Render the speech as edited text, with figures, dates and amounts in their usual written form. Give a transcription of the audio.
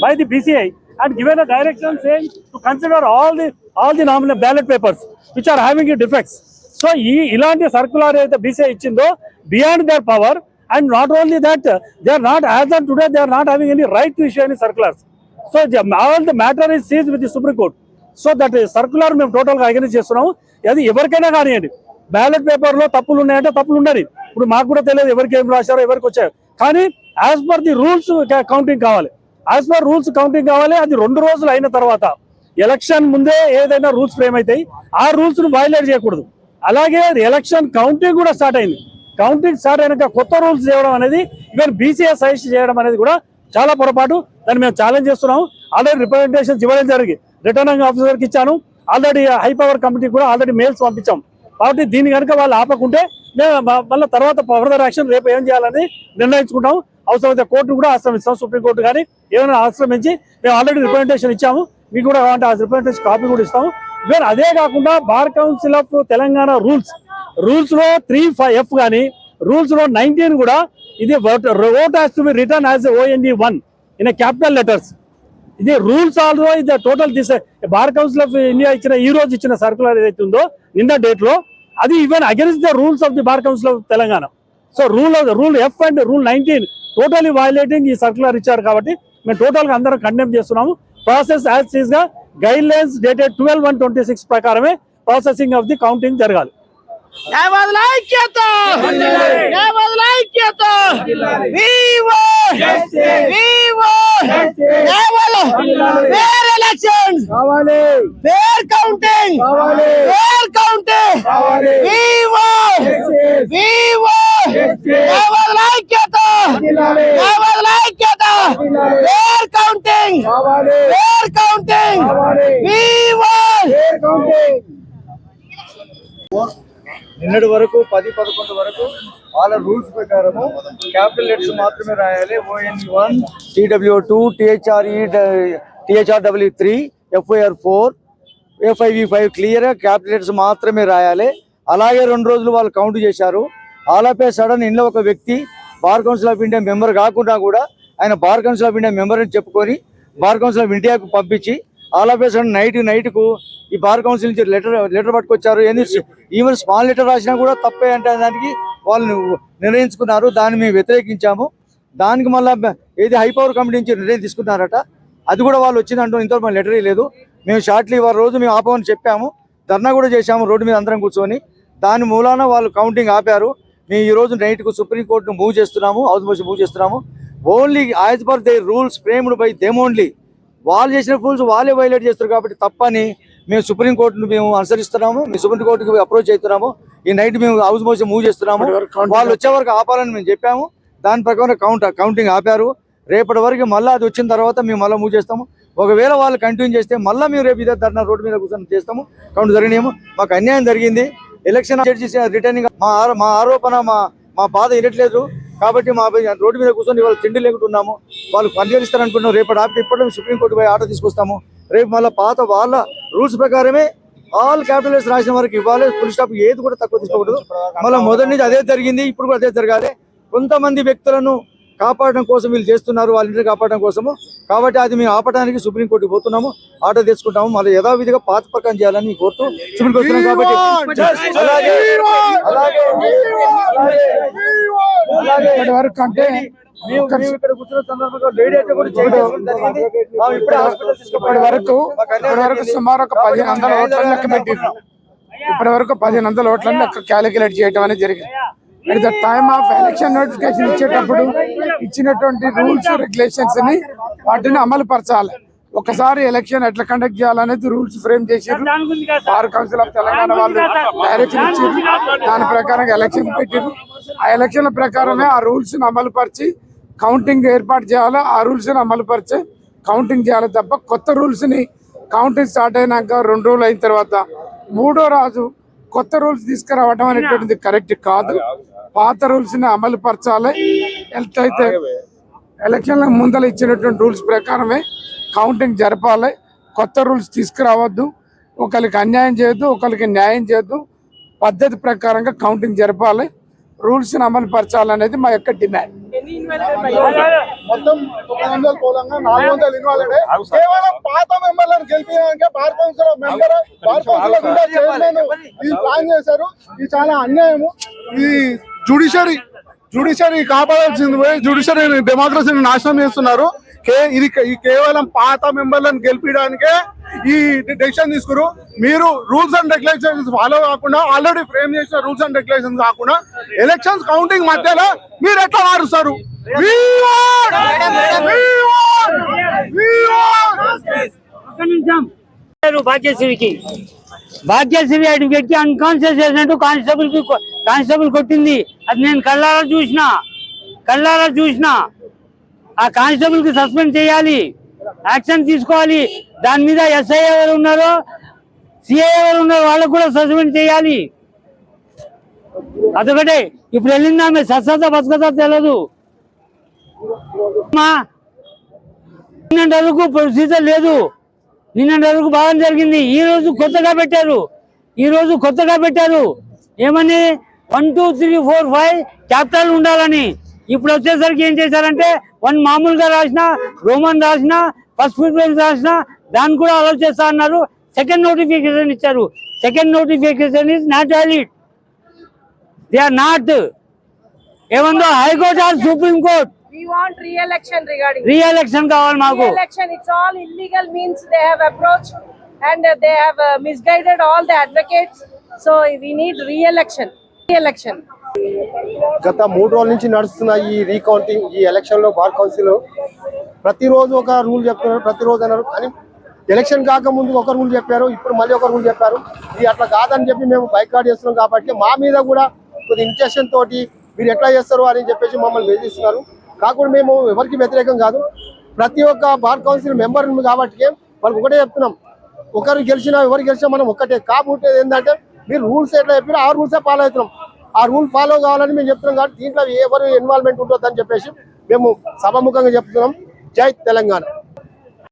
by the BCI and given a direction saying to consider all the nominal ballot papers which are having defects. So ilanti circular aithe BCI ichindo beyond their power, and not only that, they are not, as of today, they are not having any right to issue any circulars. So all the matter is seized with the Supreme Court. So that circular మేము టోటల్గా against చేస్తున్నాము. అది ఎవరికైనా కానివ్వండి, ballot పేపర్లో తప్పులు ఉన్నాయంటే తప్పులు ఉండాలి. ఇప్పుడు మాకు కూడా తెలియదు ఎవరికి ఏం రాశారో ఎవరికి వచ్చాయో, కానీ as per the rules counting కావాలి. యాజ్ పర్ రూల్స్ కౌంటింగ్ కావాలి. అది 2 రోజులు అయిన తర్వాత ఎలక్షన్ ముందే ఏదైనా రూల్స్ ఫ్రేమ్ అవుతాయి, ఆ రూల్స్ను వైలేట్ చేయకూడదు. అలాగే ఎలక్షన్ కౌంటింగ్ కూడా స్టార్ట్ అయింది. కౌంటింగ్ స్టార్ట్ అయినాక కొత్త రూల్స్ చేయడం అనేది, ఈవెన్ BCI సజెస్ట్ చేయడం అనేది కూడా చాలా పొరపాటు. దాన్ని మేము ఛాలెంజ్ చేస్తున్నాము. ఆల్రెడీ రిప్రజెంటేషన్స్ ఇవ్వడం జరిగింది, రిటర్నింగ్ ఆఫీసర్కి ఇచ్చాను. ఆల్రెడీ హై పవర్ కమిటీకి కూడా ఆల్రెడీ మెయిల్స్ పంపించాం. కాబట్టి దీన్ని కనుక వాళ్ళు ఆపకుంటే మేము మళ్ళీ తర్వాత ఫర్దర్ యాక్షన్ రేపు ఏం చేయాలని నిర్ణయించుకుంటాం. అవసరమైతే కోర్టు కూడా ఆశ్రమిస్తాం, సుప్రీంకోర్టు కానీ ఏమైనా ఆశ్రమించి మేము ఆల్రెడీ రిప్రజెంటేషన్ ఇచ్చాము. మీకు కూడా కావాలంటే ఆ రిప్రజెంటేషన్ కాపీ కూడా ఇస్తాము. ఈవెన్ అదే కాకుండా బార్ కౌన్సిల్ ఆఫ్ తెలంగాణ రూల్స్లో 3(5)F కానీ రూల్స్లో 19 కూడా ఇది vote has to be return as OND1 in capital letters. ఇది రూల్స్ ఆల్సో ఇది total bar council of India ఈ రోజు ఇచ్చిన సర్కులర్ ఏదైతే ఉందో నిన్న డేట్ లో, అది even against the rules of the bar council of Telangana. So rule F and rule 19 totally violating ఈ సర్కులర్ ఇచ్చారు. కాబట్టి మేము టోటల్ గా అందరం కండెమ్ చేస్తున్నాము. ప్రాసెస్ యాజ్ ఈజ్ గా గైడ్ లైన్స్ డేటెడ్ 12/1/26 ప్రకారమే ప్రాసెసింగ్ ఆఫ్ ది కౌంటింగ్ జరగాలి. నిన్నటి వరకు 10-11 వరకు వాళ్ళ రూల్స్ ప్రకారము క్యాపిటల్ లెటర్స్ మాత్రమే రాయాలి. OND1, TWO2, THREE3, FIR4, A5E5 క్లియర్గా క్యాపిటల్ లెటర్స్ మాత్రమే రాయాలి. అలాగే 2 రోజులు వాళ్ళు కౌంట్ చేశారు. ఆల్ ఆఫ్ ఏ సడన్ ఇంట్లో ఒక వ్యక్తి bar council of India member కాకుండా కూడా ఆయన bar council of India member అని చెప్పుకొని బార్ కౌన్సిల్ ఆఫ్ ఇండియాకు పంపించి ఆల్ ఆఫ్ ఏ సడన్ నైట్కు ఈ బార్ కౌన్సిల్ నుంచి లెటర్ పట్టుకొచ్చారు. ఈవెన్ స్మాల్ లెటర్ రాసినా కూడా తప్పే అంటే దానికి వాళ్ళు నిర్ణయించుకున్నారు. దాన్ని మేము వ్యతిరేకించాము. దానికి మళ్ళీ ఏది హై పవర్ కమిటీ నుంచి నిర్ణయం తీసుకున్నారట. అది కూడా వాళ్ళు వచ్చిందంటూ ఇంతవరకు మన లెటర్ లేదు. మేము షార్ట్లీ వారి రోజు మేము ఆపమని చెప్పాము, ధర్నా కూడా చేశాము రోడ్డు మీద అందరం కూర్చొని. దాని మూలాన వాళ్ళు కౌంటింగ్ ఆపారు. మేము ఈ రోజు నైట్కు సుప్రీంకోర్టును మూవ్ చేస్తున్నాము, హౌస్ మోషన్ మూవ్ చేస్తున్నాము. Only as per they rules framed by them only. వాళ్ళు చేసిన రూల్స్ వాళ్ళే వైలేట్ చేస్తారు కాబట్టి తప్పని మేము సుప్రీంకోర్టును మేము అనుసరిస్తున్నాము. మేము సుప్రీంకోర్టుకి అప్రోచ్ అవుతున్నాము. ఈ నైట్ మేము హౌస్ మోషన్ మూవ్ చేస్తున్నాము. వాళ్ళు వచ్చే వరకు ఆపాలని మేము చెప్పాము. దాని ప్రకారం కౌంటింగ్ ఆపారు. రేపటి వరకు మళ్ళీ అది వచ్చిన తర్వాత మేము మళ్ళీ మూవ్ చేస్తాము. ఒకవేళ వాళ్ళు కంటిన్యూ చేస్తే మళ్ళీ మేము రేపు ఇదే ధర్నా రోడ్డు మీద కూర్చొని చేస్తాము. కౌంట్ జరిగినాము. మాకు అన్యాయం జరిగింది. ఎలక్షన్ రిటర్నింగ్ మా ఆరోపణ మా బాధ వినట్లేదు. కాబట్టి మా రోడ్డు మీద కూర్చొని వాళ్ళు తిండి లేకుంటున్నాము. వాళ్ళు పరిశీలిస్తారనుకుంటున్నాం. రేపటి ఆపి ఇప్పటికీ సుప్రీంకోర్టు పోయి ఆర్డర్ తీసుకొస్తాము. రేపు మళ్ళీ పాత వాళ్ళ రూల్స్ ప్రకారమే ఆల్ క్యాపిటల్స్ రాసిన వరకు ఇవ్వాలి. ఫుల్ స్టాప్ ఏది కూడా తక్కువ తీసుకోకూడదు. మళ్ళీ మొదటి నుంచి అదే జరిగింది, ఇప్పుడు కూడా అదే జరగాలి. కొంతమంది వ్యక్తులను కాపాడడం కోసం వీళ్ళు చేస్తున్నారు, వాళ్ళ ఇంటిని కాపాడడం కోసము. కాబట్టి అది మేము ఆపడానికి సుప్రీంకోర్టుకి పోతున్నాము, ఆర్డర్ తెచ్చుకుంటాము. మళ్ళీ యథావిధిగా పాత ప్రకారం చేయాలని కోరుతూ సుప్రీంకోర్టు వస్తున్నాం. కాబట్టి ఇక్కడ కూర్చున్న సందర్భంగా లేడీ అయితే కూడా ఇప్పటి వరకు సుమారు ఒక 1500 ఓట్లను లెక్క పెట్టిండ్రు. ఇప్పటి వరకు 1500 ఓట్లను లెక్క క్యాలిక్యులేట్ చేయడం అనేది జరిగింది. At the time of election notification ఇచ్చేటప్పుడు ఇచ్చినటువంటి రూల్స్ రెగ్యులేషన్స్ ని వాటిని అమలు పరచాలి. ఒకసారి ఎలక్షన్ ఎట్లా కండక్ట్ చేయాలనేది రూల్స్ ఫ్రేమ్ చేసారు. బార్ కౌన్సిల్ ఆఫ్ తెలంగాణ వాళ్ళు డైరెక్షన్ ఇచ్చారు. దాని ప్రకారం ఎలక్షన్ పెట్టారు. ఆ ఎలక్షన్ల ప్రకారమే ఆ రూల్స్ ని అమలు పరిచి కౌంటింగ్ ఏర్పాటు చేయాలి. ఆ రూల్స్ ని అమలు పరిచి కౌంటింగ్ చేయాలి తప్ప కొత్త రూల్స్ ని కౌంటింగ్ స్టార్ట్ అయినాక 2 రోజులు అయిన తర్వాత 3వ రోజు కొత్త రూల్స్ తీసుకురావడం అనేటువంటిది కరెక్ట్ కాదు. పాత రూల్స్ ని అమలు పరచాలి. ఎట్లయితే ఎలక్షన్ల ముందర ఇచ్చినటువంటి రూల్స్ ప్రకారమే కౌంటింగ్ జరపాలి. కొత్త రూల్స్ తీసుకురావద్దు. ఒకరికి అన్యాయం చేయొద్దు, ఒకరికి న్యాయం చేయొద్దు. పద్ధతి ప్రకారంగా కౌంటింగ్ జరపాలి. రూల్స్ ని అమలు పరచాలనేది మా యొక్క డిమాండ్. మొత్తం 900 పోలంగా 400 ఇన్వాల్వ్ కేవలం పాత మెంబర్లను గెలిపించడానికి bar council member bar council గుండా చైర్మన్ ఇది ప్లాన్ చేశారు. ఇది చాలా అన్యాయము. ఈ జుడిషియరీ కాపాడాల్సింది పోయి జుడిషియరీ డెమోక్రసీని నాశనం చేస్తున్నారు. ఇది కేవలం పాత మెంబర్లను గెలిపించడానికే ఈ డెసిషన్ తీసుకురు. మీరు రూల్స్ అండ్ రెగ్యులేషన్స్ ఫాలో కాకుండా ఆల్రెడీ ఫ్రేమ్ చేసిన రూల్స్ అండ్ రెగ్యులేషన్స్ కాకుండా ఎలక్షన్స్ కౌంటింగ్ మధ్యలో మీరు ఎట్లా మారుస్తారు? భాగ్యశ్రీ అటు వ్యక్తి అన్కాన్షియస్ చేసినట్టు కానిస్టేబుల్ కొట్టింది. అది నేను కళ్ళారా చూసిన. ఆ కానిస్టేబుల్ కి సస్పెండ్ చేయాలి, యాక్షన్ తీసుకోవాలి. దాని మీద ఎస్ఐ ఎవరు ఉన్నారో సిఐ ఎవరు ఉన్నారో వాళ్ళకు కూడా సస్పెండ్ చేయాలి. అదొకటే. ఇప్పుడు వెళ్ళింది ఆమె సత్సత బతుకత తెలియదు. నిన్నటి వరకు ప్రొసీజర్ లేదు. నిన్నటి వరకు బాగా జరిగింది. ఈ రోజు కొత్తగా పెట్టారు. ఏమని 1 2 3 4 5 క్యాపిటల్ ఉండాలని. ఇప్పుడు వచ్చేసరికి ఏం చేశారంటే 1 మామూలుగా రాసిన, రోమన్ రాసిన, ఫస్ట్ ప్రిఫరెన్స్ రాసిన దాన్ని కూడా అలౌ చేస్తా అన్నారు. సెకండ్ నోటిఫికేషన్ ఇచ్చారు. Second notification is not valid. They are not. ఏమందో high court or supreme court. We want re-election regarding re-election కావాలి మాకు. re-election. It's all illegal means they have approached and they have misguided all the advocates. So we need re-election. గత 3 రోజుల నుంచి నడుస్తున్న ఈ recounting, ఈ election లో బార్ కౌన్సిల్ ప్రతిరోజు ఒక రూల్ చెప్తున్నారు. ప్రతిరోజు అన్నారు కానీ ఎలక్షన్ కాకముందు ఒక రూల్ చెప్పారు, ఇప్పుడు మళ్ళీ ఒక రూల్ చెప్పారు. ఇది అట్లా కాదని చెప్పి మేము బైకాట్ చేస్తున్నాం. కాబట్టి మా మీద కూడా కొద్ది ఇంటెన్షన్ తోటి మీరు ఎట్లా చేస్తారు అని చెప్పేసి మమ్మల్ని బెదిరిస్తున్నారు. కాకుండా మేము ఎవరికి వ్యతిరేకం కాదు. ప్రతి ఒక్క బార్ కౌన్సిల్ మెంబర్ కాబట్టి వాళ్ళకి ఒకటే చెప్తున్నాం, ఒకరు గెలిచినా ఎవరు గెలిచినా మనం ఒక్కటే. కాబట్టి ఏంటంటే మీరు రూల్స్ ఎట్లా చెప్పారో ఆ రూల్సే ఫాలో అవుతున్నాం. ఆ రూల్ ఫాలో కావాలని మేము చెప్తున్నాం. కాబట్టి దీంట్లో ఎవరు ఇన్వాల్వ్మెంట్ ఉంటుందని చెప్పేసి మేము సభాముఖంగా చెప్తున్నాం. జై తెలంగాణ.